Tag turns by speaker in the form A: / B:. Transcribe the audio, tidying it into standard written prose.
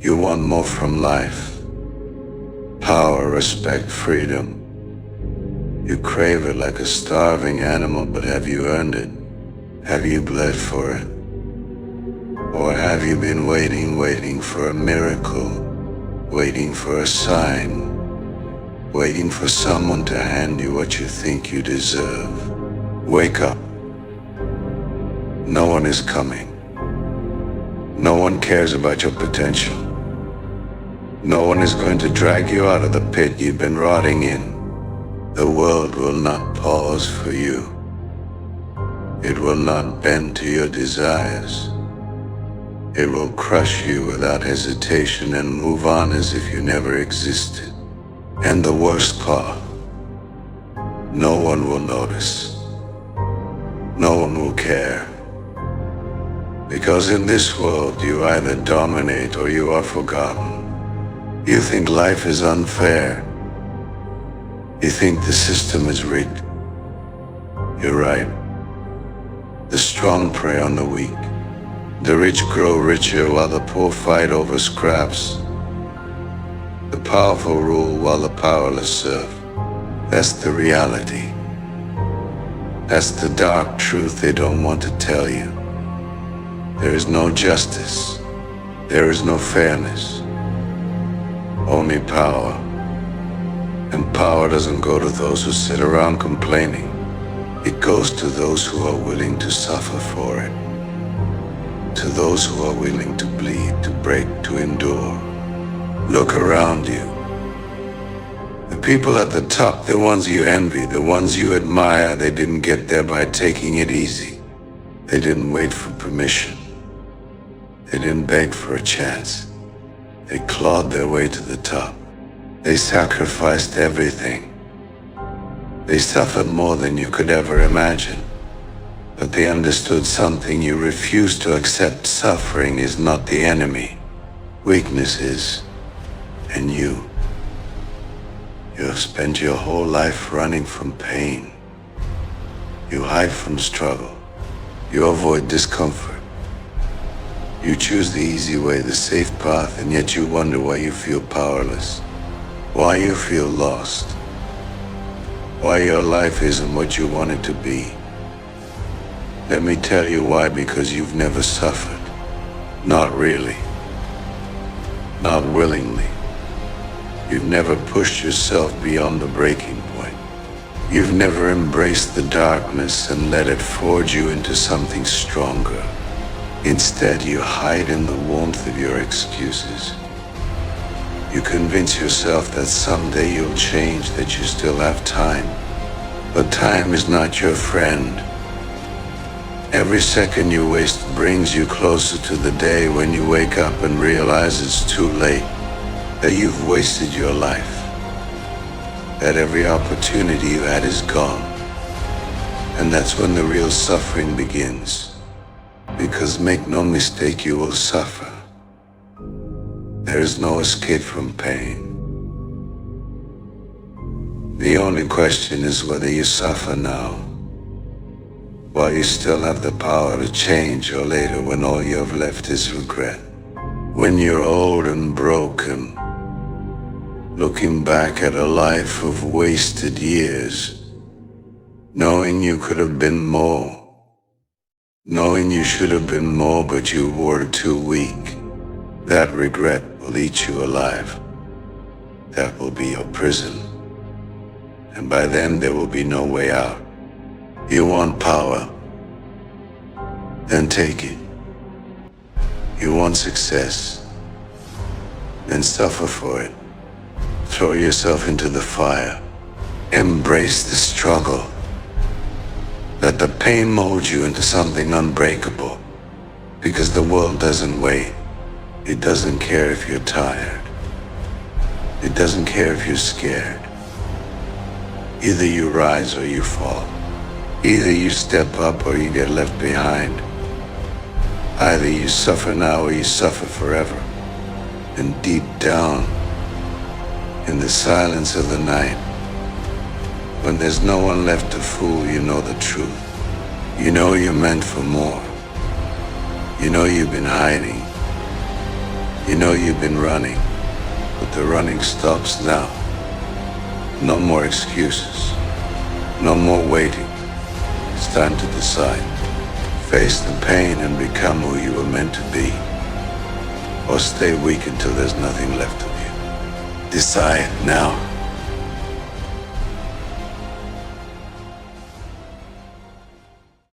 A: You want more from life. Power, respect, freedom. You crave it like a starving animal, but have you earned it? Have you bled for it? Or have you been waiting for a miracle, waiting for a sign, waiting for someone to hand you what you think you deserve? Wake up. No one is coming. No one cares about your potential. No one is going to drag you out of the pit you've been rotting in. The world will not pause for you. It will not bend to your desires. It will crush you without hesitation and move on as if you never existed. And the worst part, no one will notice. No one will care. Because in this world you either dominate or you are forgotten. You think life is unfair. You think the system is rigged. You're right. The strong prey on the weak. The rich grow richer while the poor fight over scraps. The powerful rule while the powerless serve. That's the reality. That's the dark truth they don't want to tell you. There is no justice. There is no fairness. Only power. And power doesn't go to those who sit around complaining. It goes to those who are willing to suffer for it. To those who are willing to bleed, to break, to endure. Look around you. The people at the top, the ones you envy, the ones you admire, they didn't get there by taking it easy. They didn't wait for permission. They didn't beg for a chance. They clawed their way to the top. They sacrificed everything. They suffered more than you could ever imagine. But they understood something you refuse to accept. Suffering is not the enemy. Weakness is. And you have spent your whole life running from pain. You hide from struggle. You avoid discomfort. You choose the easy way, the safe path, and yet you wonder why you feel powerless. Why you feel lost. Why your life isn't what you want it to be. Let me tell you why, because you've never suffered. Not really. Not willingly. You've never pushed yourself beyond the breaking point. You've never embraced the darkness and let it forge you into something stronger. Instead, you hide in the warmth of your excuses. You convince yourself that someday you'll change, that you still have time. But time is not your friend. Every second you waste brings you closer to the day when you wake up and realize it's too late, that you've wasted your life, that every opportunity you had is gone. And that's when the real suffering begins. Because make no mistake, you will suffer. There is no escape from pain. The only question is whether you suffer now, while you still have the power to change, or later when all you have left is regret. When you're old and broken, looking back at a life of wasted years, knowing you could have been more, knowing you should have been more but you were too weak, that regret will eat you alive. That will be your prison. And by then there will be no way out. You want power? Then take it. You want success? Then suffer for it. Throw yourself into the fire. Embrace the struggle. Let the pain mold you into something unbreakable. Because the world doesn't wait. It doesn't care if you're tired. It doesn't care if you're scared. Either you rise or you fall. Either you step up or you get left behind. Either you suffer now or you suffer forever. And deep down, in the silence of the night, when there's no one left to fool, you know the truth. You know you're meant for more. You know you've been hiding. You know you've been running, but the running stops now. No more excuses. No more waiting. It's time to decide. Face the pain and become who you were meant to be. Or stay weak until there's nothing left of you. Decide now.